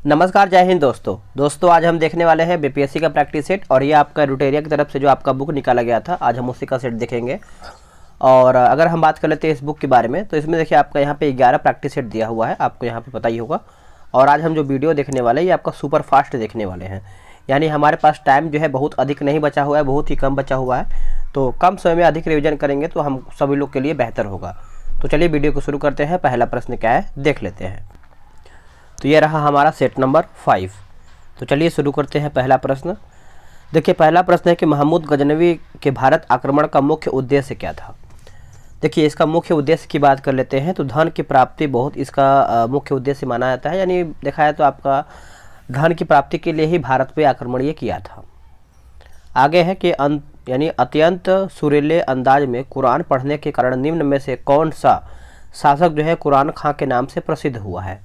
नमस्कार, जय हिंद दोस्तों आज हम देखने वाले हैं बीपीएससी का प्रैक्टिस सेट। और ये आपका रुटेरिया की तरफ से जो आपका बुक निकाला गया था, आज हम उसी का सेट देखेंगे। और अगर हम बात कर लेते हैं इस बुक के बारे में, तो इसमें देखिए आपका यहाँ पे 11 प्रैक्टिस सेट दिया हुआ है, आपको यहाँ पे पता ही होगा। और आज हम जो वीडियो देखने वाले हैं ये आपका सुपर फास्ट देखने वाले हैं, यानी हमारे पास टाइम जो है बहुत अधिक नहीं बचा हुआ है, बहुत ही कम बचा हुआ है। तो कम समय में अधिक रिविजन करेंगे तो हम सभी लोग के लिए बेहतर होगा। तो चलिए वीडियो को शुरू करते हैं। पहला प्रश्न क्या है देख लेते हैं। तो ये रहा हमारा सेट नंबर 5। तो चलिए शुरू करते हैं पहला प्रश्न। देखिए पहला प्रश्न है कि महमूद गजनवी के भारत आक्रमण का मुख्य उद्देश्य क्या था। देखिए इसका मुख्य उद्देश्य की बात कर लेते हैं तो धन की प्राप्ति बहुत इसका मुख्य उद्देश्य माना जाता है। यानी देखा है तो आपका धन की प्राप्ति के लिए ही भारत पे आक्रमण ये किया था। आगे है कि यानी अत्यंत सुरीले अंदाज में कुरान पढ़ने के कारण निम्न में से कौन सा शासक जो है कुरान खां के नाम से प्रसिद्ध हुआ है।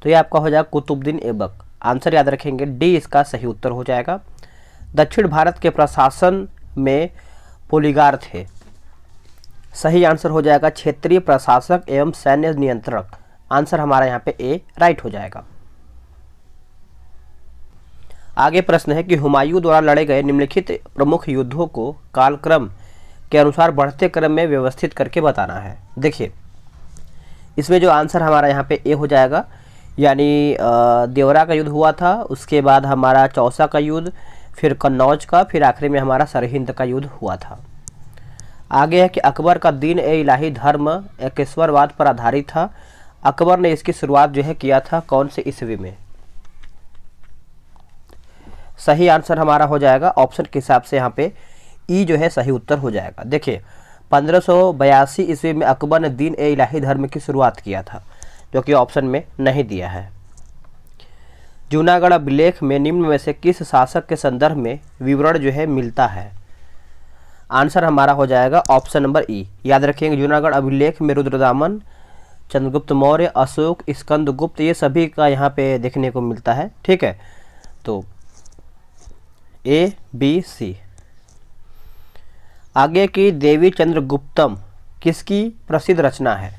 तो ये आपका हो जाएगा कुतुबुद्दीन ऐबक। आंसर याद रखेंगे, डी इसका सही उत्तर हो जाएगा। दक्षिण भारत के प्रशासन में पोलीगार थे। सही आंसर हो जाएगा क्षेत्रीय प्रशासक एवं सैन्य नियंत्रक। आंसर हमारा यहाँ पे ए राइट हो जाएगा। आगे प्रश्न है कि हुमायूं द्वारा लड़े गए निम्नलिखित प्रमुख युद्धों को कालक्रम के अनुसार बढ़ते क्रम में व्यवस्थित करके बताना है। देखिए इसमें जो आंसर हमारा यहाँ पे ए हो जाएगा, यानी देवरा का युद्ध हुआ था, उसके बाद हमारा चौसा का युद्ध, फिर कन्नौज का, फिर आखिरी में हमारा सरहिंद का युद्ध हुआ था। आगे है कि अकबर का दीन ए इलाही धर्म एकेश्वरवाद पर आधारित था। अकबर ने इसकी शुरुआत जो है किया था कौन से ईस्वी में। सही आंसर हमारा हो जाएगा ऑप्शन के हिसाब से यहाँ पे ई जो है सही उत्तर हो जाएगा। देखिए 1582 ईस्वी में अकबर ने दीन ए इलाही धर्म की शुरुआत किया था, जो कि ऑप्शन में नहीं दिया है। जूनागढ़ अभिलेख में निम्न में से किस शासक के संदर्भ में विवरण जो है मिलता है। आंसर हमारा हो जाएगा ऑप्शन नंबर ई। याद रखिएगा जूनागढ़ अभिलेख में रुद्रदामन, चंद्रगुप्त मौर्य, अशोक, स्कंदगुप्त, ये सभी का यहाँ पे देखने को मिलता है। ठीक है, तो ए बी सी। आगे की देवी चंद्रगुप्तम किसकी प्रसिद्ध रचना है।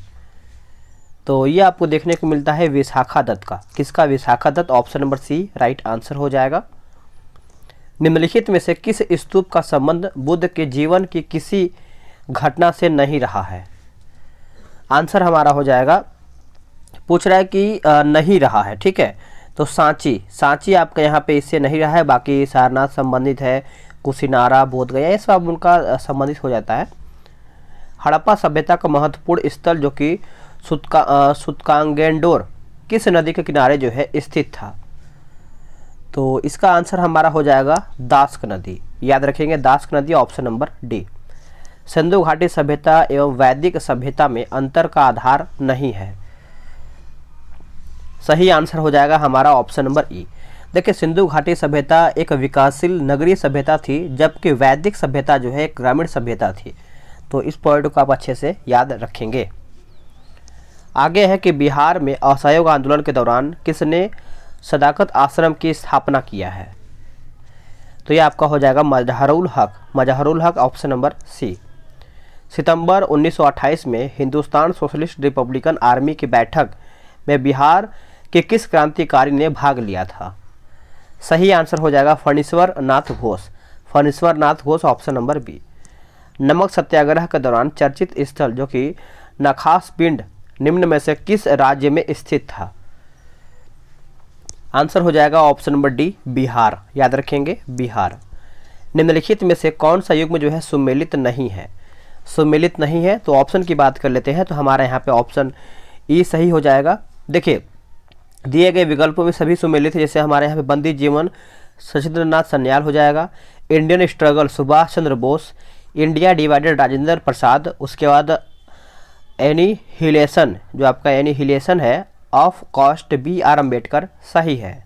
तो ये आपको देखने को मिलता है विशाखा दत्त का। किसका? Vishakha Datta. Option number C right answer हो जाएगा। निम्नलिखित में से किस स्तूप का संबंध बुद्ध के जीवन की किसी घटना से नहीं रहा है। आंसर हमारा हो जाएगा, पूछ रहा है कि नहीं रहा है। ठीक है, तो सांची आपका यहाँ पे इससे नहीं रहा है, बाकी सारनाथ संबंधित है, कुशीनारा, बोधगया, ये सब उनका संबंधित हो जाता है। हड़प्पा सभ्यता का महत्वपूर्ण स्थल जो कि सुतकांगेंडोर किस नदी के किनारे जो है स्थित था। तो इसका आंसर हमारा हो जाएगा दास्क नदी। याद रखेंगे दास्क नदी, ऑप्शन नंबर डी। सिंधु घाटी सभ्यता एवं वैदिक सभ्यता में अंतर का आधार नहीं है। सही आंसर हो जाएगा हमारा ऑप्शन नंबर ई। देखिए सिंधु घाटी सभ्यता एक विकासशील नगरीय सभ्यता थी, जबकि वैदिक सभ्यता जो है एक ग्रामीण सभ्यता थी। तो इस पॉइंट को आप अच्छे से याद रखेंगे। आगे है कि बिहार में असहयोग आंदोलन के दौरान किसने सदाकत आश्रम की स्थापना किया है। तो ये आपका हो जाएगा मजहरुल हक। ऑप्शन नंबर सी। सितंबर 1928 में हिंदुस्तान सोशलिस्ट रिपब्लिकन आर्मी की बैठक में बिहार के किस क्रांतिकारी ने भाग लिया था। सही आंसर हो जाएगा Phanishwar Nath Ghosh. Option number B. नमक सत्याग्रह के दौरान चर्चित स्थल जो कि नखास पिंड निम्न में से किस राज्य में स्थित था। आंसर हो जाएगा ऑप्शन नंबर डी बिहार। याद रखेंगे बिहार। निम्नलिखित में से कौन सा युग्म जो है सुमेलित नहीं है। तो ऑप्शन की बात कर लेते हैं तो हमारा यहाँ पे ऑप्शन ई सही हो जाएगा। देखिए दिए गए विकल्पों में सभी सुमेलित है, जैसे हमारे यहाँ पे बंदी जीवन सचिंद्रनाथ सन्याल हो जाएगा, Indian struggle Subhash Chandra Bose, India divided Rajendra Prasad, उसके बाद एनिहिलेशन जो आपका एनिहिलेशन है of caste B R Ambedkar सही है।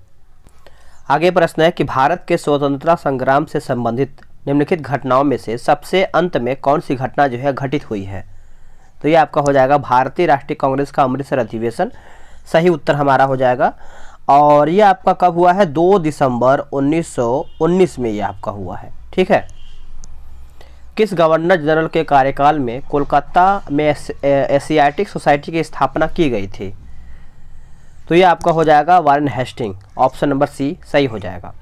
आगे प्रश्न है कि भारत के स्वतंत्रता संग्राम से संबंधित निम्नलिखित घटनाओं में से सबसे अंत में कौन सी घटना जो है घटित हुई है। तो ये आपका हो जाएगा भारतीय राष्ट्रीय कांग्रेस का अमृतसर अधिवेशन। सही उत्तर हमारा हो जाएगा। और ये आपका कब हुआ है? 2 दिसंबर 1919 में ये आपका हुआ है। ठीक है, किस गवर्नर जनरल के कार्यकाल में कोलकाता में एशियाटिक सोसाइटी की स्थापना की गई थी। तो ये आपका हो जाएगा Warren Hasting, option number C सही हो जाएगा।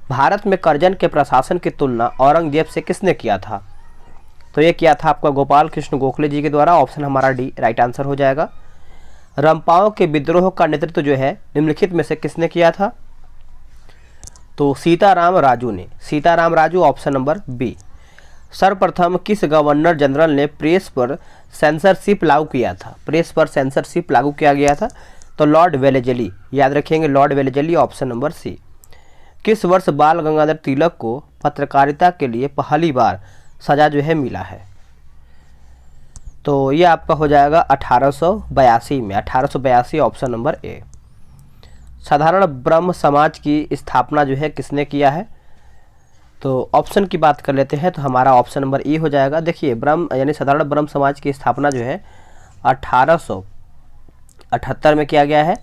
भारत में करजन के प्रशासन की तुलना औरंगजेब से किसने किया था? तो ये किया था आपका गोपाल कृष्ण गोखले जी के द्वारा, ऑप्शन हमारा डी राइट आंसर हो जाएगा। रंपाओं के विद्रोह का नेतृत्व जो है निम्नलिखित में से किसने किया था? तो सीताराम राजू ने, Sitaram Raju, option number B. सर्वप्रथम किस गवर्नर जनरल ने प्रेस पर सेंसरशिप लागू किया था? प्रेस पर सेंसरशिप लागू किया गया था, तो लॉर्ड वेलेजली, याद रखेंगे lord Wellesley, option number C. किस वर्ष बाल गंगाधर तिलक को पत्रकारिता के लिए पहली बार सजा जो है मिला है? तो ये आपका हो जाएगा 1882 में, 1882, ऑप्शन नंबर ए। साधारण ब्रह्म समाज की स्थापना जो है किसने किया है? तो ऑप्शन की बात कर लेते हैं तो हमारा ऑप्शन नंबर ई हो जाएगा। देखिए ब्रह्म यानी साधारण ब्रह्म समाज की स्थापना जो है 1878 में किया गया है।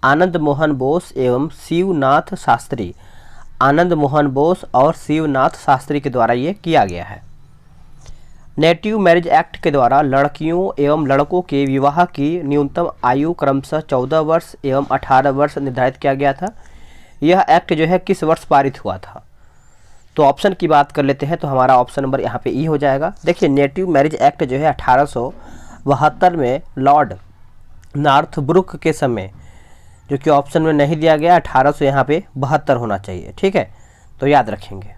आनंद मोहन बोस एवं शिवनाथ शास्त्री, आनंद मोहन बोस और शिवनाथ शास्त्री के द्वारा ये किया गया है। नेटिव मैरिज एक्ट के द्वारा लड़कियों एवं लड़कों के विवाह की न्यूनतम आयु क्रमशः 14 वर्ष एवं 18 वर्ष निर्धारित किया गया था। यह एक्ट जो है किस वर्ष पारित हुआ था? तो ऑप्शन की बात कर लेते हैं तो हमारा ऑप्शन नंबर यहाँ पे ई हो जाएगा। देखिए नेटिव मैरिज एक्ट जो है 1872 में लॉर्ड नॉर्थब्रुक के समय, जो कि ऑप्शन में नहीं दिया गया, 1800 यहाँ पे 72 होना चाहिए, ठीक है, तो याद रखेंगे।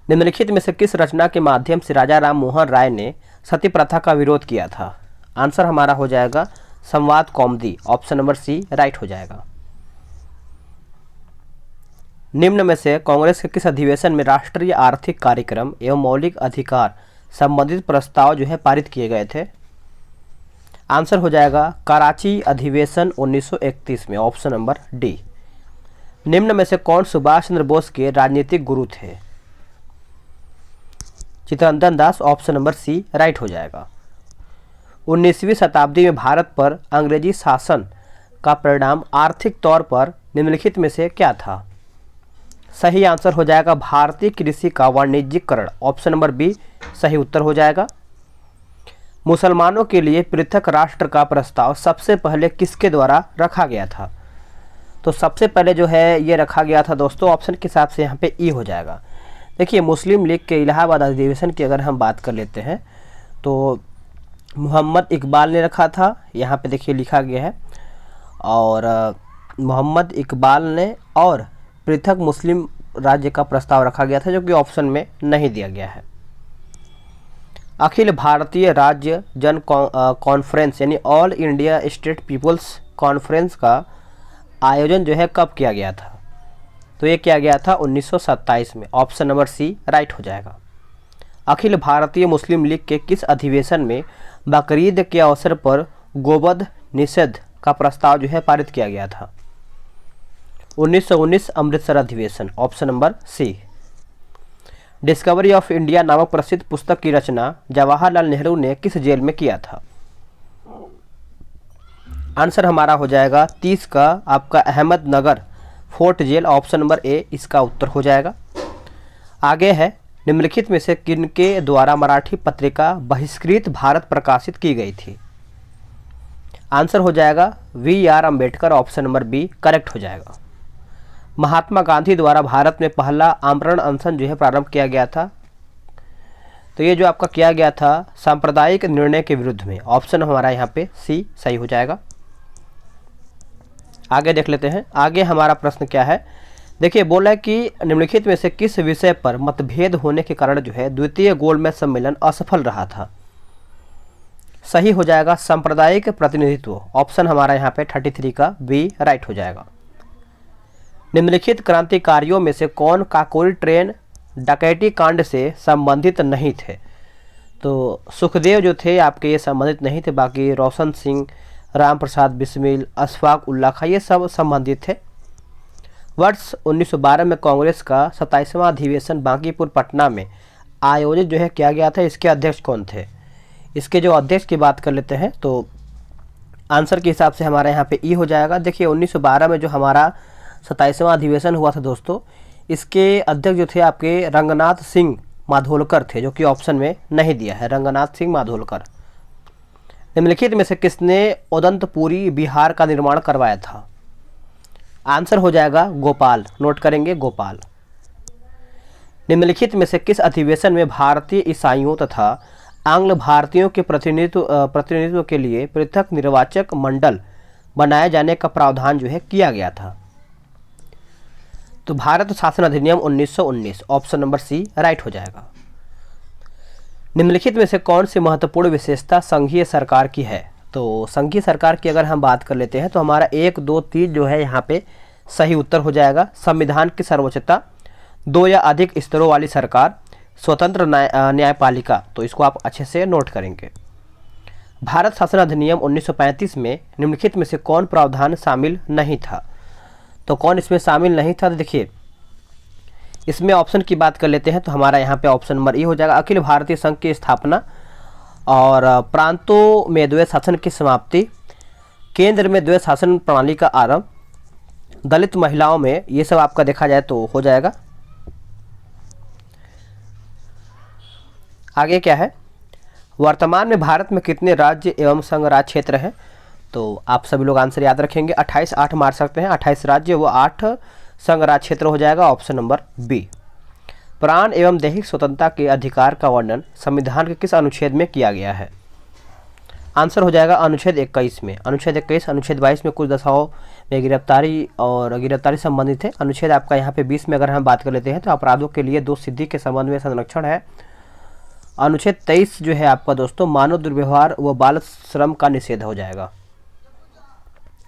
निम्नलिखित में से किस रचना के माध्यम से राजा राम मोहन राय ने सती प्रथा का विरोध किया था? आंसर हमारा हो जाएगा संवाद कौमुदी, ऑप्शन नंबर सी राइट हो जाएगा। निम्न में से कांग्रेस के किस अधिवेशन में राष्ट्रीय आर्थिक कार्यक्रम एवं मौलिक अधिकार संबंधित प्रस्ताव जो है पारित किए गए थे? आंसर हो जाएगा कराची अधिवेशन 1931 में, ऑप्शन नंबर डी। निम्न में से कौन सुभाष चंद्र बोस के राजनीतिक गुरु थे? Chittaranjan Das, option number C right हो जाएगा। 19वीं शताब्दी में भारत पर अंग्रेजी शासन का परिणाम आर्थिक तौर पर निम्नलिखित में से क्या था? सही आंसर हो जाएगा भारतीय कृषि का वाणिज्यिकरण, ऑप्शन नंबर बी सही उत्तर हो जाएगा। मुसलमानों के लिए पृथक राष्ट्र का प्रस्ताव सबसे पहले किसके द्वारा रखा गया था? तो सबसे पहले जो है ये रखा गया था दोस्तों, ऑप्शन के हिसाब से यहाँ पे ई हो जाएगा। देखिए मुस्लिम लीग के इलाहाबाद अधिवेशन की अगर हम बात कर लेते हैं तो मोहम्मद इकबाल ने रखा था, यहाँ पे देखिए लिखा गया है, और मोहम्मद इकबाल ने, और पृथक मुस्लिम राज्य का प्रस्ताव रखा गया था, जो कि ऑप्शन में नहीं दिया गया है। अखिल भारतीय राज्य जन कॉन्फ्रेंस यानी all India state people's conference का आयोजन जो है कब किया गया था? तो ये किया गया था 1927 में, ऑप्शन नंबर सी राइट हो जाएगा। अखिल भारतीय मुस्लिम लीग के किस अधिवेशन में बकरीद के अवसर पर गोवध निषेध का प्रस्ताव जो है पारित किया गया था? 1919 अमृतसर अधिवेशन, option number C. Discovery of India नामक प्रसिद्ध पुस्तक की रचना जवाहरलाल नेहरू ने किस जेल में किया था? आंसर हमारा हो जाएगा 30 का आपका Ahmednagar fort jail, option number A इसका उत्तर हो जाएगा। आगे है निम्नलिखित में से किनके द्वारा मराठी पत्रिका बहिष्कृत भारत प्रकाशित की गई थी? आंसर हो जाएगा V R. Ambedkar, option number B correct हो जाएगा। महात्मा गांधी द्वारा भारत में पहला आमरण अनशन जो है प्रारंभ किया गया था, तो ये जो आपका किया गया था सांप्रदायिक निर्णय के विरुद्ध में, ऑप्शन हमारा यहाँ पे सी सही हो जाएगा। आगे देख लेते हैं, आगे हमारा प्रश्न क्या है। देखिए बोला है कि निम्नलिखित में से किस विषय पर मतभेद होने के कारण जो है द्वितीय गोलमेज सम्मेलन असफल रहा था? सही हो जाएगा सांप्रदायिक प्रतिनिधित्व, ऑप्शन हमारा यहाँ पे 33 का बी राइट हो जाएगा। निम्नलिखित क्रांतिकारियों में से कौन काकोरी ट्रेन डकैती कांड से संबंधित नहीं थे? तो सुखदेव जो थे आपके ये संबंधित नहीं थे, बाकी रोशन सिंह, राम प्रसाद बिस्मिल, अशफाक उल्ला खां ये सब संबंधित थे। वर्ष 1912 में कांग्रेस का 27वां अधिवेशन बांकीपुर पटना में आयोजित जो है किया गया था, इसके अध्यक्ष कौन थे? इसके जो अध्यक्ष की बात कर लेते हैं तो आंसर के हिसाब से हमारे यहाँ पे ई हो जाएगा। देखिए 1912 में जो हमारा 27वां अधिवेशन हुआ था दोस्तों, इसके अध्यक्ष जो थे आपके रंगनाथ सिंह माधोलकर थे, जो कि ऑप्शन में नहीं दिया है, रंगनाथ सिंह माधोलकर। निम्नलिखित में से किसने उदंतपुरी बिहार का निर्माण करवाया था? आंसर हो जाएगा गोपाल, नोट करेंगे गोपाल। निम्नलिखित में से किस अधिवेशन में भारतीय ईसाइयों तथा आंग्ल भारतीयों के प्रतिनिधित्व के लिए पृथक निर्वाचक मंडल बनाए जाने का प्रावधान जो है किया गया था? तो भारत शासन अधिनियम 1919, ऑप्शन नंबर सी राइट हो जाएगा। निम्नलिखित में से कौन सी महत्वपूर्ण विशेषता संघीय सरकार की है? तो संघीय सरकार की अगर हम बात कर लेते हैं तो हमारा 1, 2, 3 जो है यहाँ पे सही उत्तर हो जाएगा। संविधान की सर्वोच्चता, 2 या अधिक स्तरों वाली सरकार, स्वतंत्र न्यायपालिका, तो इसको आप अच्छे से नोट करेंगे। भारत शासन अधिनियम 1935 में निम्नलिखित में से कौन प्रावधान शामिल नहीं था? तो कौन इसमें शामिल नहीं था? तो देखिए इसमें ऑप्शन की बात कर लेते हैं तो हमारा यहाँ पे ऑप्शन नंबर ए हो जाएगा, अखिल भारतीय संघ की स्थापना और प्रांतों में द्वैत शासन की समाप्ति, केंद्र में द्वैत शासन प्रणाली का आरंभ, दलित महिलाओं में, ये सब आपका देखा जाए तो हो जाएगा। आगे क्या है, वर्तमान में भारत में कितने राज्य एवं संघ राज्य क्षेत्र हैं? तो आप सभी लोग आंसर याद रखेंगे, 28, 8 मार सकते हैं, 28 राज्य वो 8 संघ राज्य क्षेत्र हो जाएगा, ऑप्शन नंबर बी। प्राण एवं दैहिक स्वतंत्रता के अधिकार का वर्णन संविधान के किस अनुच्छेद में किया गया है? आंसर हो जाएगा अनुच्छेद 21 में। अनुच्छेद 21, अनुच्छेद 22 में कुछ दशाओं में गिरफ्तारी और गिरफ्तारी संबंधित है। अनुच्छेद आपका यहाँ पे 20 में अगर हम बात कर लेते हैं तो अपराधों के लिए दोष सिद्धि के संबंध में संरक्षण है। अनुच्छेद 23 जो है आपका दोस्तों मानव दुर्व्यवहार व बाल श्रम का निषेध हो जाएगा।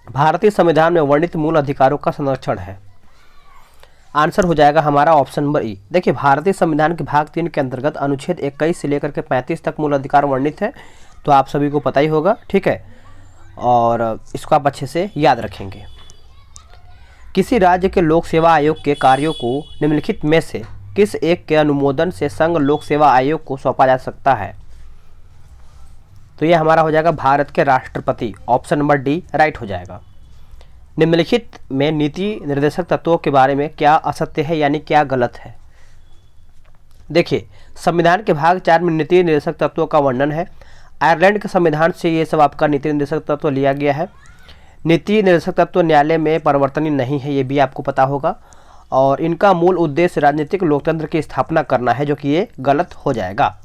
भारतीय संविधान में वर्णित मूल अधिकारों का संरक्षण है। आंसर हो जाएगा हमारा ऑप्शन नंबर ई। देखिए भारतीय संविधान के भाग 3 के अंतर्गत अनुच्छेद 21 से लेकर के 35 तक मूल अधिकार वर्णित है, तो आप सभी को पता ही होगा, ठीक है, और इसको आप अच्छे से याद रखेंगे। किसी राज्य के लोक सेवा आयोग के कार्यों को निम्नलिखित में से किस एक के अनुमोदन से संघ लोक सेवा आयोग को सौंपा जा सकता है? तो ये हमारा हो जाएगा भारत के राष्ट्रपति, ऑप्शन नंबर डी राइट हो जाएगा। निम्नलिखित में नीति निर्देशक तत्वों के बारे में क्या असत्य है यानी क्या गलत है? देखिए संविधान के भाग 4 में नीति निर्देशक तत्वों का वर्णन है। आयरलैंड के संविधान से ये सब आपका नीति निर्देशक तत्व लिया गया है। नीति निर्देशक तत्व न्यायालय में परिवर्तनीय नहीं है, ये भी आपको पता होगा, और इनका मूल उद्देश्य राजनीतिक लोकतंत्र की स्थापना करना है, जो कि ये गलत हो जाएगा।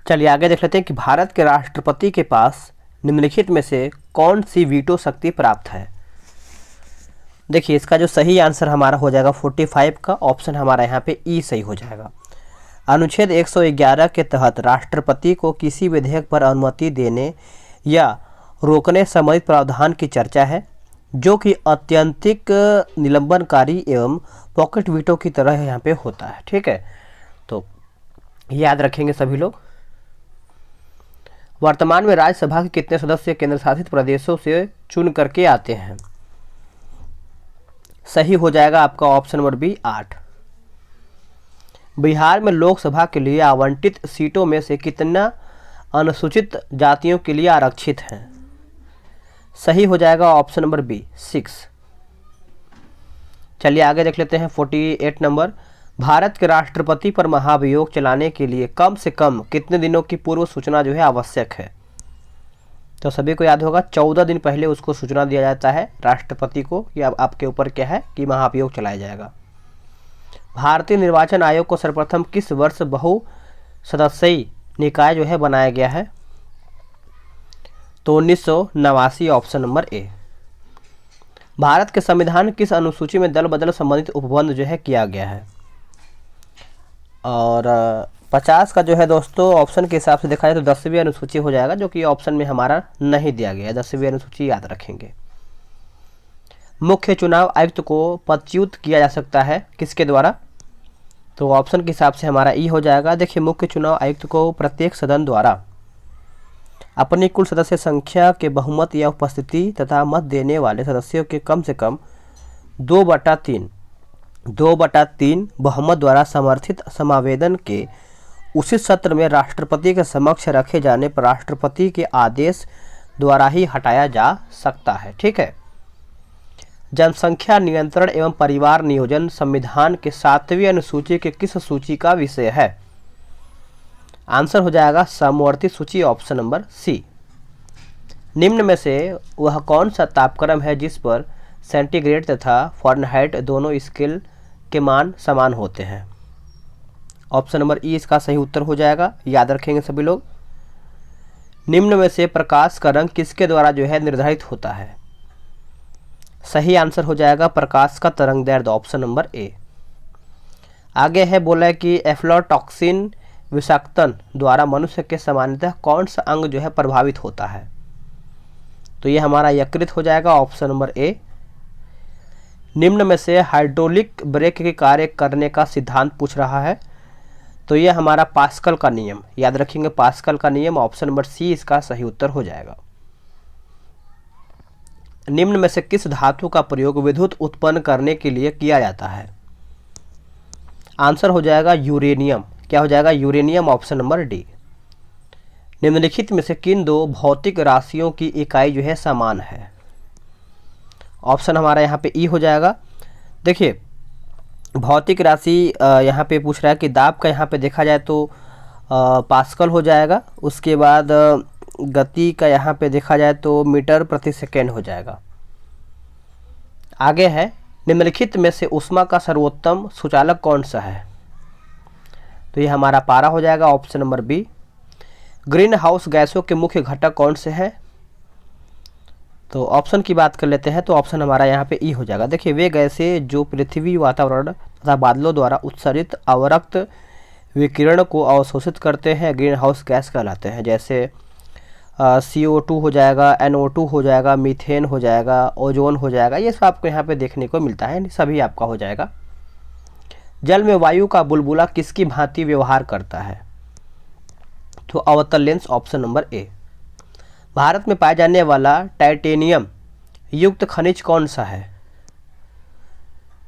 चलिए आगे देख लेते हैं कि भारत के राष्ट्रपति के पास निम्नलिखित में से कौन सी वीटो शक्ति प्राप्त है? देखिए इसका जो सही आंसर हमारा हो जाएगा 45 का, ऑप्शन हमारा यहाँ पे ई सही हो जाएगा। अनुच्छेद 111 के तहत राष्ट्रपति को किसी विधेयक पर अनुमति देने या रोकने संबंधित प्रावधान की चर्चा है, जो कि अत्यंतिक निलंबनकारी एवं पॉकेट वीटो की तरह यहाँ पे होता है, ठीक है, तो याद रखेंगे सभी लोग। वर्तमान में राज्यसभा के कितने सदस्य केंद्र शासित प्रदेशों से चुन करके आते हैं? सही हो जाएगा आपका ऑप्शन नंबर बी 8। बिहार में लोकसभा के लिए आवंटित सीटों में से कितना अनुसूचित जातियों के लिए आरक्षित हैं? सही हो जाएगा ऑप्शन नंबर बी 6। चलिए आगे देख लेते हैं 48 नंबर। भारत के राष्ट्रपति पर महाभियोग चलाने के लिए कम से कम कितने दिनों की पूर्व सूचना जो है आवश्यक है? तो सभी को याद होगा 14 दिन पहले उसको सूचना दिया जाता है राष्ट्रपति को कि अब आपके ऊपर क्या है कि महाभियोग चलाया जाएगा। भारतीय निर्वाचन आयोग को सर्वप्रथम किस वर्ष बहु सदस्यीय निकाय जो है बनाया गया है? तो 1989, ऑप्शन नंबर ए। भारत के संविधान किस अनुसूची में दल बदल संबंधित उपबंध जो है किया गया है? और 50 का जो है दोस्तों ऑप्शन के हिसाब से देखा जाए तो 10वीं अनुसूची हो जाएगा, जो कि ऑप्शन में हमारा नहीं दिया गया है। 10वीं अनुसूची याद रखेंगे। मुख्य चुनाव आयुक्त को पदच्युत किया जा सकता है किसके द्वारा? तो ऑप्शन के हिसाब से हमारा ई हो जाएगा। देखिए मुख्य चुनाव आयुक्त को प्रत्येक सदन द्वारा अपनी कुल सदस्य संख्या के बहुमत या उपस्थिति तथा मत देने वाले सदस्यों के कम से कम 2/3 बहुमत द्वारा समर्थित समावेदन के उसी सत्र में राष्ट्रपति के समक्ष रखे जाने पर राष्ट्रपति के आदेश द्वारा ही हटाया जा सकता है, ठीक है। जनसंख्या नियंत्रण एवं परिवार नियोजन संविधान के 7वीं अनुसूची के किस सूची का विषय है? आंसर हो जाएगा समवर्ती सूची, ऑप्शन नंबर सी। निम्न में से वह कौन सा तापक्रम है जिस पर सेंटीग्रेड तथा फ़ारेनहाइट दोनों स्केल के मान समान होते हैं? ऑप्शन नंबर ई इसका सही उत्तर हो जाएगा, याद रखेंगे सभी लोग। निम्न में से प्रकाश का रंग किसके द्वारा जो है निर्धारित होता है? सही आंसर हो जाएगा प्रकाश का तरंगदैर्ध्य, ऑप्शन नंबर ए। आगे है, बोला है कि एफ्लोटॉक्सिन विषाक्तन द्वारा मनुष्य के सामान्यतः कौन सा अंग जो है प्रभावित होता है? तो ये हमारा यकृत हो जाएगा, ऑप्शन नंबर ए। निम्न में से हाइड्रोलिक ब्रेक के कार्य करने का सिद्धांत पूछ रहा है, तो ये हमारा पास्कल का नियम, याद रखेंगे पास्कल का नियम, ऑप्शन नंबर सी इसका सही उत्तर हो जाएगा। निम्न में से किस धातु का प्रयोग विद्युत उत्पन्न करने के लिए किया जाता है? आंसर हो जाएगा यूरेनियम। क्या हो जाएगा? Uranium, option number D. निम्नलिखित में से किन दो भौतिक राशियों की इकाई जो है समान है? ऑप्शन हमारा यहाँ पे ई हो जाएगा। देखिए, भौतिक राशि यहाँ पे पूछ रहा है कि दाब का यहाँ पे देखा जाए तो पास्कल हो जाएगा। उसके बाद गति का यहाँ पे देखा जाए तो मीटर प्रति सेकेंड हो जाएगा। आगे है, निम्नलिखित में से ऊष्मा का सर्वोत्तम सुचालक कौन सा है? तो ये हमारा पारा हो जाएगा, option number B. Green house गैसों के मुख्य घटक कौन से हैं? तो ऑप्शन की बात कर लेते हैं, तो ऑप्शन हमारा यहाँ पे ई हो जाएगा। देखिए, वे गैसें जो पृथ्वी, वातावरण तथा बादलों द्वारा उत्सर्जित अवरक्त विकिरण को अवशोषित करते हैं, ग्रीन हाउस गैस कहलाते हैं। जैसे CO2 हो जाएगा, NO2 हो जाएगा, मीथेन हो जाएगा, ओजोन हो जाएगा, ये सब आपको यहाँ पे देखने को मिलता है, सभी आपका हो जाएगा। जल में वायु का बुलबुला किसकी भांति व्यवहार करता है? तो अवतल लेंस, ऑप्शन नंबर ए। भारत में पाए जाने वाला टाइटेनियम युक्त खनिज कौन सा है?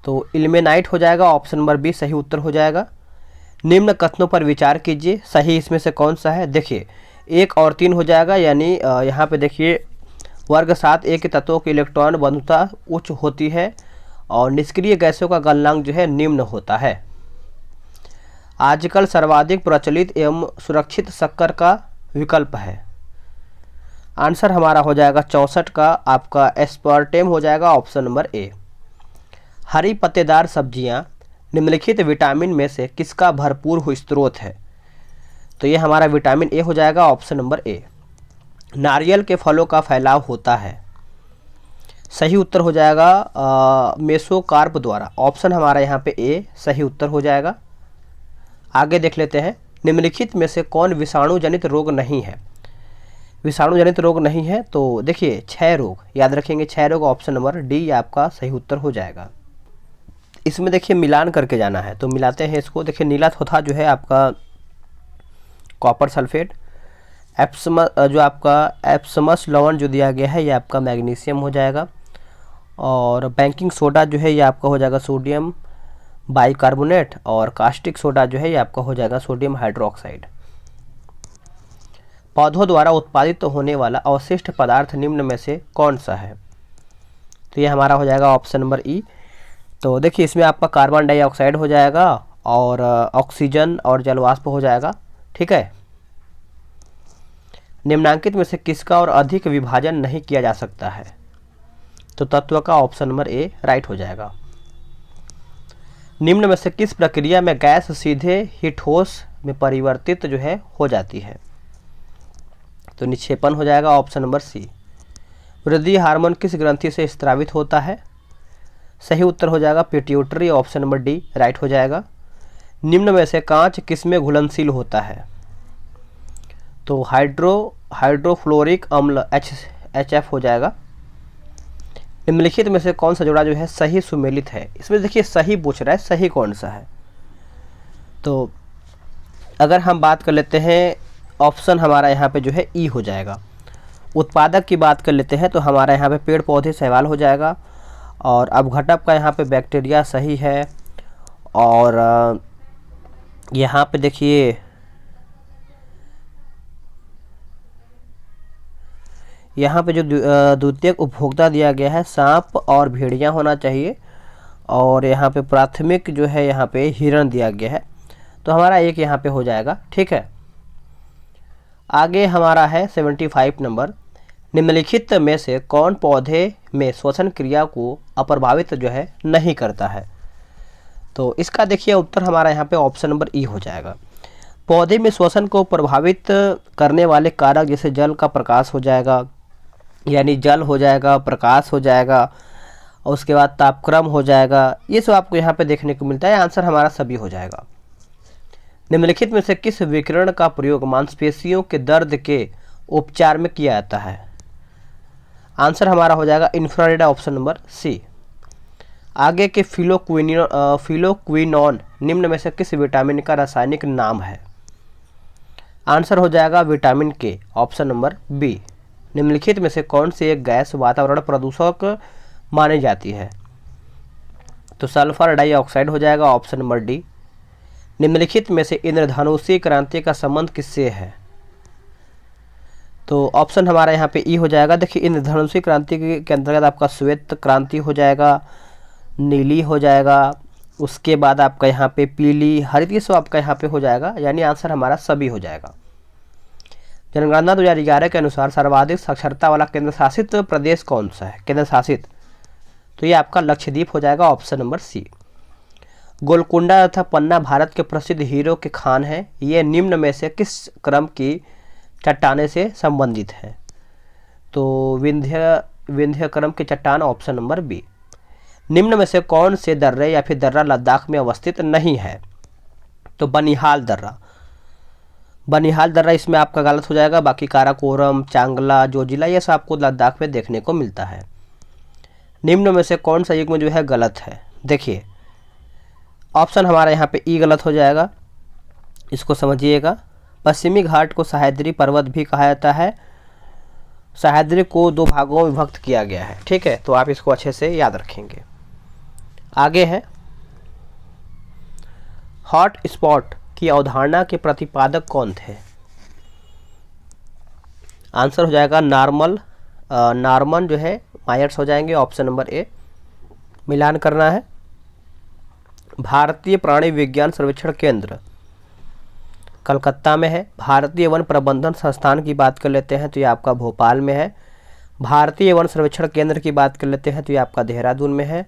तो इल्मेनाइट हो जाएगा, ऑप्शन नंबर बी सही उत्तर हो जाएगा। निम्न कथनों पर विचार कीजिए, सही इसमें से कौन सा है? देखिए, 1 और 3 हो जाएगा, यानी यहाँ पे देखिए वर्ग 7 A के तत्वों की इलेक्ट्रॉन बंधुता उच्च होती है और निष्क्रिय गैसों का गलनांक जो है निम्न होता है। आजकल सर्वाधिक प्रचलित एवं सुरक्षित शक्कर का विकल्प है? आंसर हमारा हो जाएगा 64 का आपका एस्पार्टेम हो जाएगा, ऑप्शन नंबर ए। हरी पत्तेदार सब्जियां निम्नलिखित विटामिन में से किसका भरपूर स्रोत है? तो ये हमारा विटामिन ए हो जाएगा, ऑप्शन नंबर ए। नारियल के फलों का फैलाव होता है? सही उत्तर हो जाएगा मेसोकार्प द्वारा, ऑप्शन हमारा यहाँ पे ए सही उत्तर हो जाएगा। आगे देख लेते हैं, निम्नलिखित में से कौन विषाणु जनित रोग नहीं है? विषाणु जनित रोग नहीं है, तो देखिए क्षय रोग, याद रखेंगे क्षय रोग, ऑप्शन नंबर डी आपका सही उत्तर हो जाएगा। इसमें देखिए मिलान करके जाना है, तो मिलाते हैं इसको। देखिए, नीला थोथा जो है आपका कॉपर सल्फेट, एप्समस जो आपका एप्समस लवण जो दिया गया है ये आपका मैग्नीशियम हो जाएगा, और बेकिंग सोडा जो है ये आपका हो जाएगा सोडियम बाइकार्बोनेट, और कास्टिक सोडा जो है ये आपका हो जाएगा सोडियम हाइड्रोक्साइड। पौधों द्वारा उत्पादित होने वाला अवशिष्ट पदार्थ निम्न में से कौन सा है? तो ये हमारा हो जाएगा ऑप्शन नंबर ई। तो देखिए, इसमें आपका कार्बन डाइऑक्साइड हो जाएगा और ऑक्सीजन और जलवाष्प हो जाएगा, ठीक है। निम्नांकित में से किसका और अधिक विभाजन नहीं किया जा सकता है? तो तत्व का, ऑप्शन नंबर ए राइट हो जाएगा। निम्न में से किस प्रक्रिया में गैस सीधे ही ठोस में परिवर्तित जो है हो जाती है? तो निक्षेपण हो जाएगा, ऑप्शन नंबर सी। वृद्धि हार्मोन किस ग्रंथि से स्रावित होता है? सही उत्तर हो जाएगा pituitary, option number D right हो जाएगा। निम्न में से कांच किसमें घुलनशील होता है? तो हाइड्रोफ्लोरिक अम्ल HF हो जाएगा। निम्नलिखित में से कौन सा जोड़ा जो है सही सुमेलित है? इसमें देखिए सही पूछ रहा है, सही कौन सा है? तो अगर हम बात कर लेते हैं, ऑप्शन हमारा यहाँ पे जो है ई हो जाएगा। उत्पादक की बात कर लेते हैं, तो हमारा यहाँ पे पेड़ पौधे शैवाल हो जाएगा, और अपघटक का यहाँ पे बैक्टीरिया सही है, और यहाँ पे देखिए यहाँ पे जो द्वितीयक उपभोक्ता दिया गया है सांप और भेड़िया होना चाहिए, और यहाँ पे प्राथमिक जो है यहाँ पे हिरण दिया गया है, तो हमारा एक यहाँ पे हो जाएगा, ठीक है। आगे हमारा है 75 नंबर, निम्नलिखित में से कौन पौधे में श्वसन क्रिया को अप्रभावित जो है नहीं करता है। तो इसका देखिए उत्तर हमारा यहाँ पे ऑप्शन नंबर ई हो जाएगा। पौधे में श्वसन को प्रभावित करने वाले कारक जैसे जल का प्रकाश हो जाएगा, यानी जल हो जाएगा, प्रकाश हो जाएगा, और उसके बाद तापक्रम हो जाएगा, ये सब आपको यहाँ पे देखने को मिलता है। आंसर हमारा सभी हो जाएगा। निम्नलिखित में से किस विकिरण का प्रयोग मांसपेशियों के दर्द के उपचार में किया जाता है। आंसर हमारा हो जाएगा इंफ्रारेड, ऑप्शन नंबर सी। आगे के फिलोक्विनोन निम्न में से किस विटामिन का रासायनिक नाम है। आंसर हो जाएगा विटामिन के, ऑप्शन नंबर बी। निम्नलिखित में से कौन सी एक गैस वातावरण प्रदूषक मानी जाती है। तो सल्फर डाइऑक्साइड हो जाएगा, ऑप्शन नंबर डी। निम्नलिखित में से इंद्रधनुषी क्रांति का संबंध किससे है। तो ऑप्शन हमारा यहाँ पे ई हो जाएगा। देखिए इंद्रधनुषी क्रांति के अंतर्गत आपका श्वेत क्रांति हो जाएगा, नीली हो जाएगा, उसके बाद आपका यहाँ पे पीली, हरित, ये सब आपका यहाँ पे हो जाएगा, यानी आंसर हमारा सभी हो जाएगा। जनगणना 2011 के अनुसार सर्वाधिक साक्षरता वाला केंद्र शासित प्रदेश कौन सा है, केंद्र शासित, तो ये आपका लक्षद्वीप हो जाएगा, ऑप्शन नंबर सी। गोलकुंडा तथा पन्ना भारत के प्रसिद्ध हीरो के खान हैं, ये निम्न में से किस क्रम की चट्टाने से संबंधित है। तो विंध्य क्रम की चट्टान, ऑप्शन नंबर बी। निम्न में से कौन से दर्रे या फिर दर्रा लद्दाख में अवस्थित नहीं है। तो बनिहाल दर्रा, बनिहाल दर्रा इसमें आपका गलत हो जाएगा। बाकी काराकोरम, चांगला, जोजिला, ये सब आपको लद्दाख में देखने को मिलता है। निम्न में से कौन सा युग्म जो है गलत है। देखिए ऑप्शन हमारा यहाँ पे ई गलत हो जाएगा, इसको समझिएगा। पश्चिमी घाट को सह्याद्री पर्वत भी कहा जाता है। सह्याद्री को 2 भागों में विभक्त किया गया है, ठीक है, तो आप इसको अच्छे से याद रखेंगे। आगे है हॉट स्पॉट की अवधारणा के प्रतिपादक कौन थे। आंसर हो जाएगा नॉर्मन जो है मायर्स हो जाएंगे, ऑप्शन नंबर ए। मिलान करना है। भारतीय प्राणी विज्ञान सर्वेक्षण केंद्र कलकत्ता में है। भारतीय वन प्रबंधन संस्थान की बात कर लेते हैं तो ये आपका भोपाल में है। भारतीय वन सर्वेक्षण केंद्र की बात कर लेते हैं तो ये आपका देहरादून में है।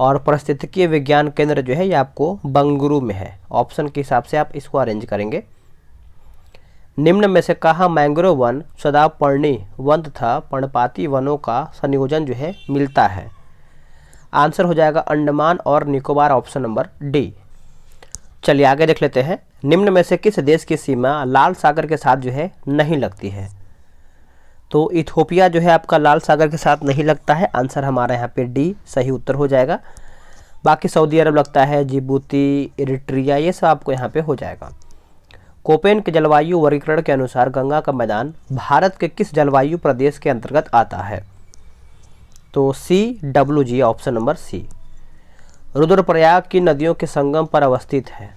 और पारिस्थितिकीय विज्ञान केंद्र जो है ये आपको बंगलुरु में है। ऑप्शन के हिसाब से आप इसको अरेंज करेंगे। निम्न में से कहाँ मैंग्रोव वन, सदापर्णी वन तथा पर्णपाती वनों का संयोजन जो है मिलता है। आंसर हो जाएगा अंडमान और निकोबार, ऑप्शन नंबर डी। चलिए आगे देख लेते हैं। निम्न में से किस देश की सीमा लाल सागर के साथ जो है नहीं लगती है। तो इथोपिया जो है आपका लाल सागर के साथ नहीं लगता है। आंसर हमारा यहाँ पे डी सही उत्तर हो जाएगा। बाकी सऊदी अरब लगता है, जिबूती, इरिट्रिया, ये सब आपको यहाँ पे हो जाएगा। कोपेन के जलवायु वर्गीकरण के अनुसार गंगा का मैदान भारत के किस जलवायु प्रदेश के अंतर्गत आता है। तो CWG, option number C. Rudraprayag की नदियों के संगम पर अवस्थित है।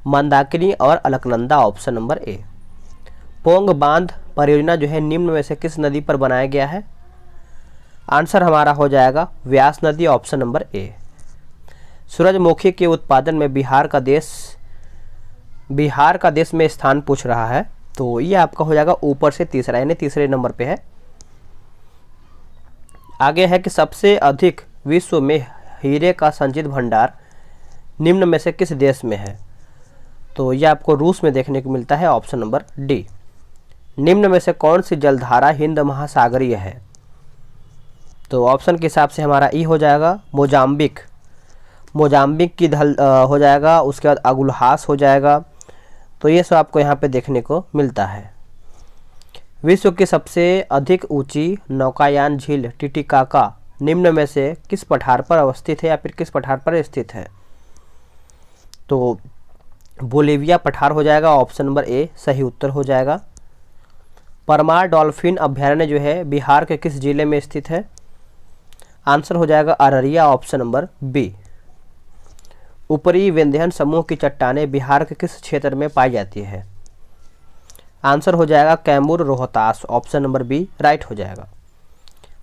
मंदाकिनी और Alaknanda, option number A. Pong बांध परियोजना जो है निम्न में से किस नदी पर बनाया गया है। आंसर हमारा हो जाएगा व्यास नदी, ऑप्शन नंबर ए। सूरजमुखी के उत्पादन में बिहार का देश में स्थान पूछ रहा है, तो ये आपका हो जाएगा ऊपर से तीसरा, यानी तीसरे नंबर पे है। आगे है कि सबसे अधिक विश्व में हीरे का संचित भंडार निम्न में से किस देश में है। तो ये आपको रूस में देखने को मिलता है, ऑप्शन नंबर डी। निम्न में से कौन सी जलधारा हिंद महासागरीय है। तो ऑप्शन के हिसाब से हमारा ई हो जाएगा मोजाम्बिक की हो जाएगा। उसके बाद अगुलहास हो जाएगा। तो ये सब आपको यहाँ पे देखने को मिलता है। विश्व की सबसे अधिक ऊंची नौकायान झील टिटिकाका निम्न में से किस पठार पर अवस्थित है या फिर किस पठार पर स्थित है। तो बोलिविया पठार हो जाएगा, ऑप्शन नंबर ए सही उत्तर हो जाएगा। परमार डॉल्फिन अभ्यारण्य जो है बिहार के किस जिले में स्थित है। आंसर हो जाएगा अररिया, ऑप्शन नंबर बी। ऊपरी विंध्यन समूह की चट्टानें बिहार के किस क्षेत्र में पाई जाती है। आंसर हो जाएगा Kaimur, Rohtas, option number B right हो जाएगा।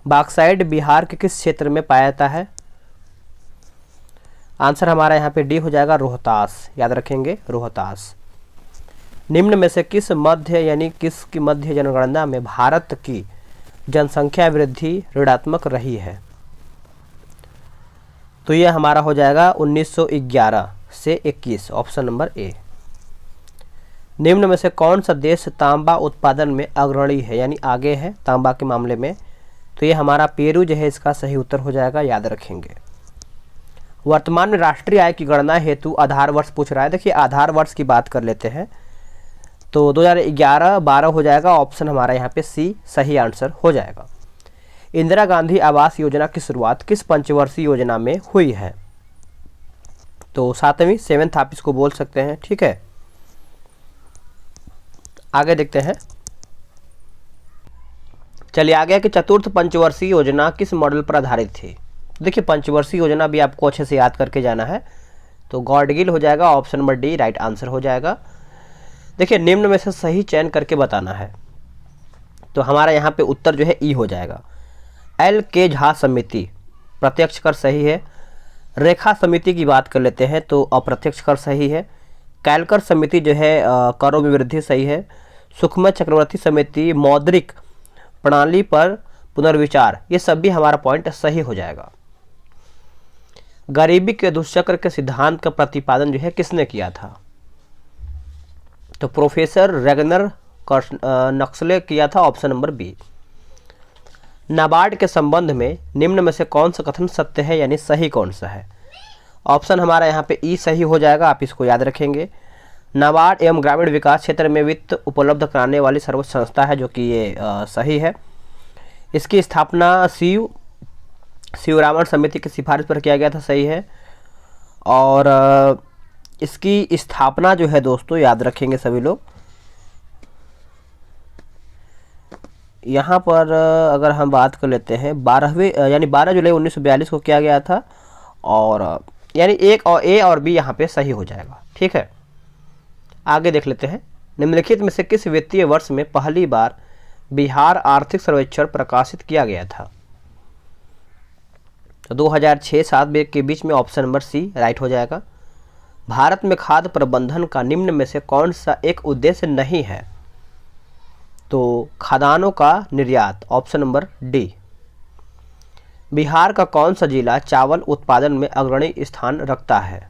बॉक्साइट बिहार के किस क्षेत्र में पाया जाता है। आंसर हमारा यहाँ पे डी हो जाएगा रोहतास, याद रखेंगे रोहतास। निम्न में से किस मध्य यानी किसकी मध्य जनगणना में भारत की जनसंख्या वृद्धि ऋणात्मक रही है? तो यह हमारा हो जाएगा 1911 से 21, ऑप्शन नंबर ए। निम्न में से कौन सा देश तांबा उत्पादन में अग्रणी है यानी आगे है तांबा के मामले में? तो ये हमारा पेरू जो है इसका सही उत्तर हो जाएगा, याद रखेंगे। वर्तमान में राष्ट्रीय आय की गणना हेतु आधार वर्ष पूछ रहा है। देखिए आधार वर्ष की बात कर लेते हैं तो 2011-12 हो जाएगा, ऑप्शन हमारा यहाँ पे सी सही आंसर हो जाएगा। इंदिरा गांधी आवास योजना की शुरुआत किस पंचवर्षीय योजना में हुई है? तो 7वीं 7th आप इसको बोल सकते हैं, ठीक है। आगे देखते हैं, चलिए आगे कि चतुर्थ पंचवर्षीय योजना किस मॉडल पर आधारित थी? देखिए पंचवर्षीय योजना भी आपको अच्छे से याद करके जाना है, तो गॉडगिल हो जाएगा, option number D right answer हो जाएगा। देखिए निम्न में से सही चयन करके बताना है, तो हमारा यहाँ पे उत्तर जो है ई हो जाएगा। एल के झा समिति प्रत्यक्ष कर सही है। रेखा समिति की बात कर लेते हैं तो अप्रत्यक्ष कर सही है। कैलकर समिति जो है करों में वृद्धि सही है। सुखमय चक्रवर्ती समिति मौद्रिक प्रणाली पर पुनर्विचार, ये सब भी हमारा पॉइंट सही हो जाएगा। गरीबी के दुष्चक्र के सिद्धांत का प्रतिपादन जो है किसने किया था? तो प्रोफेसर रेगनर नक्सले किया था, ऑप्शन नंबर बी। नाबार्ड के संबंध में निम्न में से कौन सा कथन सत्य है यानी सही कौन सा है? ऑप्शन हमारा यहाँ पे ई सही हो जाएगा, आप इसको याद रखेंगे। नाबार्ड एवं ग्रामीण विकास क्षेत्र में वित्त उपलब्ध कराने वाली सर्वोच्च संस्था है, जो कि ये सही है। इसकी स्थापना शिवरामन समिति की सिफारिश पर किया गया था, सही है। और इसकी स्थापना जो है दोस्तों याद रखेंगे सभी लोग, यहाँ पर अगर हम बात कर लेते हैं 12 जुलाई 1942 को किया गया था, और यानी एक और ए और बी यहाँ पे सही हो जाएगा, ठीक है। आगे देख लेते हैं, निम्नलिखित में से किस वित्तीय वर्ष में पहली बार बिहार आर्थिक सर्वेक्षण प्रकाशित किया गया था? तो 2006-07 के बीच में, ऑप्शन नंबर सी राइट हो जाएगा। भारत में खाद्य प्रबंधन का निम्न में से कौन सा एक उद्देश्य नहीं है? तो खाद्यान्नों का निर्यात, ऑप्शन नंबर डी। बिहार का कौन सा जिला चावल उत्पादन में अग्रणी स्थान रखता है?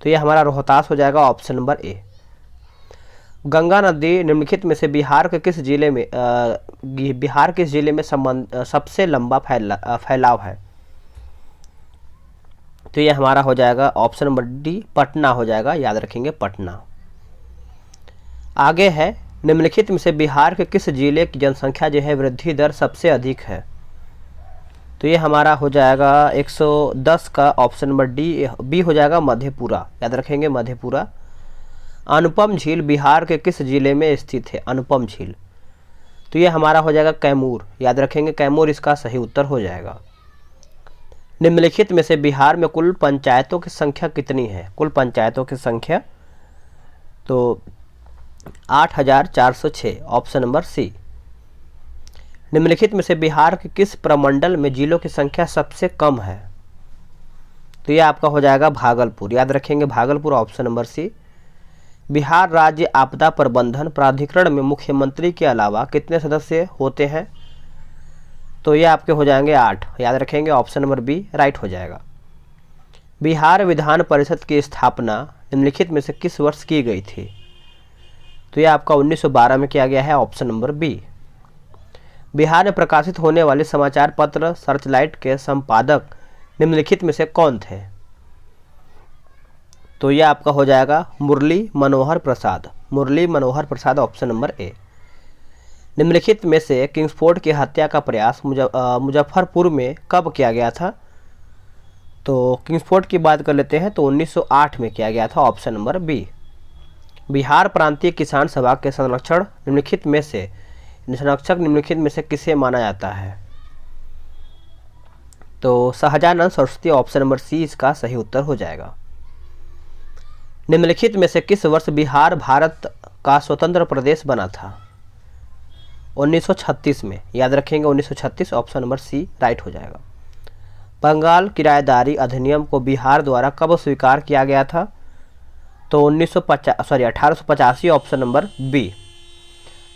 तो यह हमारा रोहतास हो जाएगा, ऑप्शन नंबर ए। गंगा नदी निम्नलिखित में से बिहार के किस जिले में सबसे लंबा फैलाव है? तो यह हमारा हो जाएगा ऑप्शन नंबर डी पटना हो जाएगा, याद रखेंगे पटना। आगे है, निम्नलिखित में से बिहार के किस जिले की जनसंख्या जो है वृद्धि दर सबसे अधिक है? तो ये हमारा हो जाएगा 110 का, ऑप्शन नंबर डी बी हो जाएगा मधेपुरा, याद रखेंगे मधेपुरा। अनुपम झील बिहार के किस जिले में स्थित है? अनुपम झील, तो ये हमारा हो जाएगा कैमूर, याद रखेंगे कैमूर इसका सही उत्तर हो जाएगा। निम्नलिखित में से बिहार में कुल पंचायतों की संख्या कितनी है? कुल पंचायतों की संख्या तो 8406, ऑप्शन नंबर सी। निम्नलिखित में से बिहार के किस प्रमंडल में जिलों की संख्या सबसे कम है? तो यह आपका हो जाएगा भागलपुर, याद रखेंगे Bhagalpur, option number C. Bihar राज्य आपदा प्रबंधन प्राधिकरण में मुख्यमंत्री के अलावा कितने सदस्य होते हैं? तो ये आपके हो जाएंगे 8, याद रखेंगे ऑप्शन नंबर बी राइट हो जाएगा। बिहार विधान परिषद की स्थापना निम्नलिखित में से किस वर्ष की गई थी? तो यह आपका 1912 में किया गया है, ऑप्शन नंबर बी। बिहार में प्रकाशित होने वाले समाचार पत्र सर्चलाइट के संपादक निम्नलिखित में से कौन थे? तो यह आपका हो जाएगा मुरली मनोहर प्रसाद, मुरली मनोहर प्रसाद, ऑप्शन नंबर ए। निम्नलिखित में से किंग्सफोर्ड की हत्या का प्रयास मुजफ्फरपुर में कब किया गया था? तो किंग्सफोर्ड की बात कर लेते हैं तो 1908 में किया गया था, ऑप्शन नंबर बी। बिहार प्रांतीय किसान सभा के संरक्षक निम्नलिखित में से किसे माना जाता है? तो Sahajanand Saraswati, option number C इसका सही उत्तर हो जाएगा। निम्नलिखित में से किस वर्ष बिहार भारत का स्वतंत्र प्रदेश बना था? 1936 में, याद रखेंगे 1936, ऑप्शन नंबर सी राइट हो जाएगा। बंगाल किराएदारी अधिनियम को बिहार द्वारा कब स्वीकार किया गया था? तो 1885 ऑप्शन नंबर बी।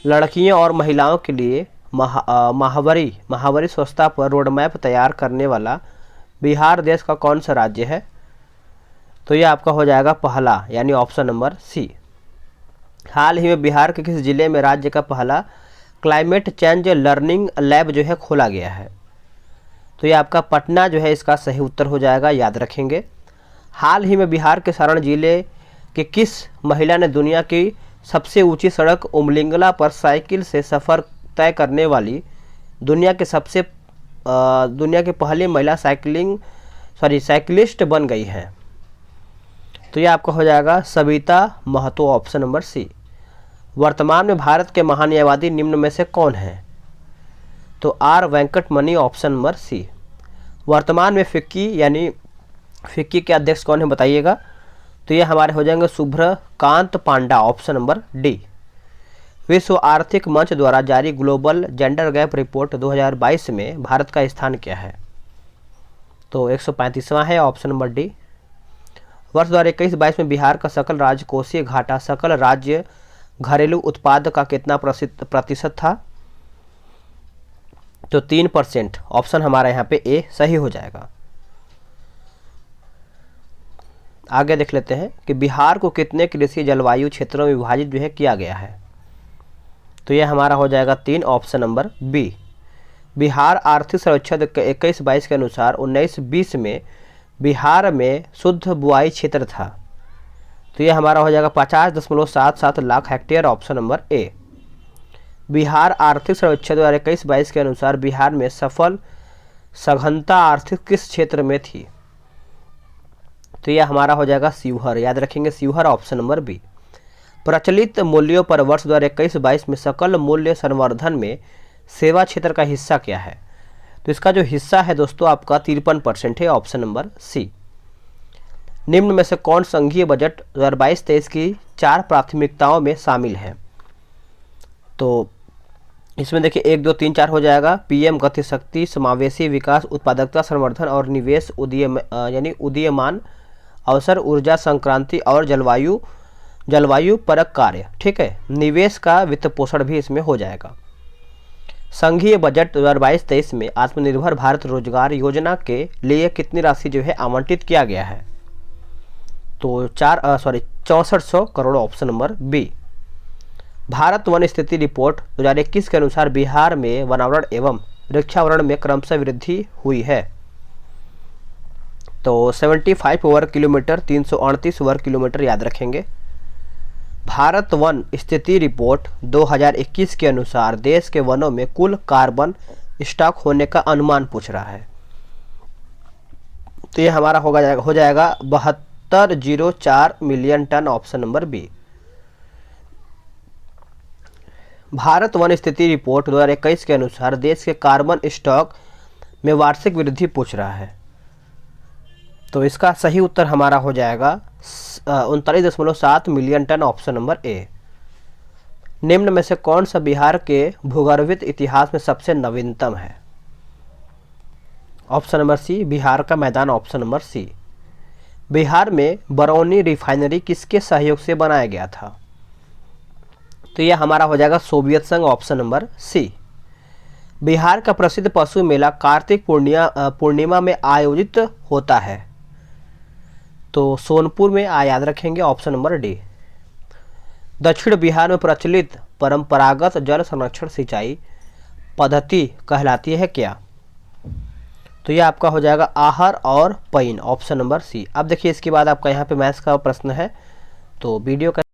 लड़कियों और महिलाओं के लिए महावरी स्वच्छता पर रोडमैप तैयार करने वाला बिहार देश का कौन सा राज्य है? तो ये आपका हो जाएगा पहला, यानी ऑप्शन नंबर सी। हाल ही में बिहार के किस जिले में राज्य का पहला क्लाइमेट चेंज लर्निंग लैब जो है खोला गया है? तो ये आपका पटना जो है इसका सही उत्तर हो जाएगा, याद रखेंगे। हाल ही में बिहार के सारण जिले के किस महिला ने दुनिया की सबसे ऊंची सड़क उमलिंगला पर साइकिल से सफ़र तय करने वाली दुनिया की पहली महिला साइकिलिस्ट बन गई है? तो ये आपका हो जाएगा Savita Mahato, option number C. वर्तमान में भारत के महान्यायवादी निम्न में से कौन है? तो आर वेंकटमणि, ऑप्शन नंबर सी। वर्तमान में फिक्की के अध्यक्ष कौन है बताइएगा? तो ये हमारे हो जाएंगे शुभ्रकांत पांडा, ऑप्शन नंबर डी। विश्व आर्थिक मंच द्वारा जारी ग्लोबल जेंडर गैप रिपोर्ट 2022 में भारत का स्थान क्या है? तो 135वां है, ऑप्शन नंबर डी। वर्ष 2021-22 में बिहार का सकल राजकोषीय घाटा सकल राज्य घरेलू उत्पाद का कितना प्रतिशत था? तो 3%, ऑप्शन हमारा यहाँ पे ए सही हो जाएगा। आगे देख लेते हैं कि बिहार को कितने कृषि जलवायु क्षेत्रों में विभाजित जो है किया गया है? तो यह हमारा हो जाएगा 3, ऑप्शन नंबर बी। बिहार आर्थिक सर्वेक्षण 21-22 के अनुसार 19-20 में बिहार में शुद्ध बुआई क्षेत्र था। तो यह हमारा हो जाएगा 50.77 लाख हेक्टेयर, ऑप्शन नंबर ए। बिहार आर्थिक सर्वेक्षण 2021-22 के अनुसार बिहार में सफल सघनता आर्थिक किस क्षेत्र में थी? तो यह हमारा हो जाएगा शिवहर, याद रखेंगे शिवहर, ऑप्शन नंबर बी। प्रचलित मूल्यों पर वर्ष 2021-22 में सकल मूल्य संवर्धन में सेवा क्षेत्र का हिस्सा क्या है? तो इसका जो हिस्सा है दोस्तों आपका 53% है, ऑप्शन नंबर सी। निम्न में से कौन संघीय बजट 2022-23 की 4 प्राथमिकताओं में शामिल है? तो इसमें देखिए 1, 2, 3, 4 हो जाएगा। पीएम गति शक्ति, समावेशी विकास, उत्पादकता संवर्धन और निवेश उदीयमान अवसर, ऊर्जा संक्रांति और जलवायु परक कार्य। ठीक है, निवेश का वित्त पोषण भी इसमें हो जाएगा। संघीय बजट 2022-23 में आत्मनिर्भर भारत रोजगार योजना के लिए कितनी राशि जो है आवंटित किया गया है? तो 6400 crore, option number B. Bharat वन स्थिति रिपोर्ट 2021 के अनुसार बिहार में वनावरण एवं वृक्षावरण में क्रमशः वृद्धि हुई है। तो 75 वर्ग किलोमीटर, 338 वर्ग किलोमीटर, याद रखेंगे। भारत वन स्थिति रिपोर्ट 2021 के अनुसार देश के वनों में कुल कार्बन स्टॉक होने का अनुमान पूछ रहा है। तो ये हमारा हो जाएगा 7204 million ton, option number B. Bharat वन स्थिति रिपोर्ट 2021 के अनुसार देश के कार्बन स्टॉक में वार्षिक वृद्धि पूछ रहा है। तो इसका सही उत्तर हमारा हो जाएगा 39.7 million ton, option number A. निम्न में से कौन सा बिहार के भूगर्भित इतिहास में सबसे नवीनतम है? ऑप्शन नंबर सी, बिहार का मैदान, ऑप्शन नंबर सी। बिहार में बरौनी रिफाइनरी किसके सहयोग से बनाया गया था? तो यह हमारा हो जाएगा सोवियत संघ, ऑप्शन नंबर सी। बिहार का प्रसिद्ध पशु मेला कार्तिक पूर्णिमा में आयोजित होता है। तो सोनपुर में याद रखेंगे, ऑप्शन नंबर डी। दक्षिण बिहार में प्रचलित परंपरागत जल संरक्षण सिंचाई पद्धति कहलाती है क्या? तो ये आपका हो जाएगा आहर और पैन, ऑप्शन नंबर सी। अब देखिए इसके बाद आपका यहाँ पे मैथ्स का प्रश्न है, तो वीडियो का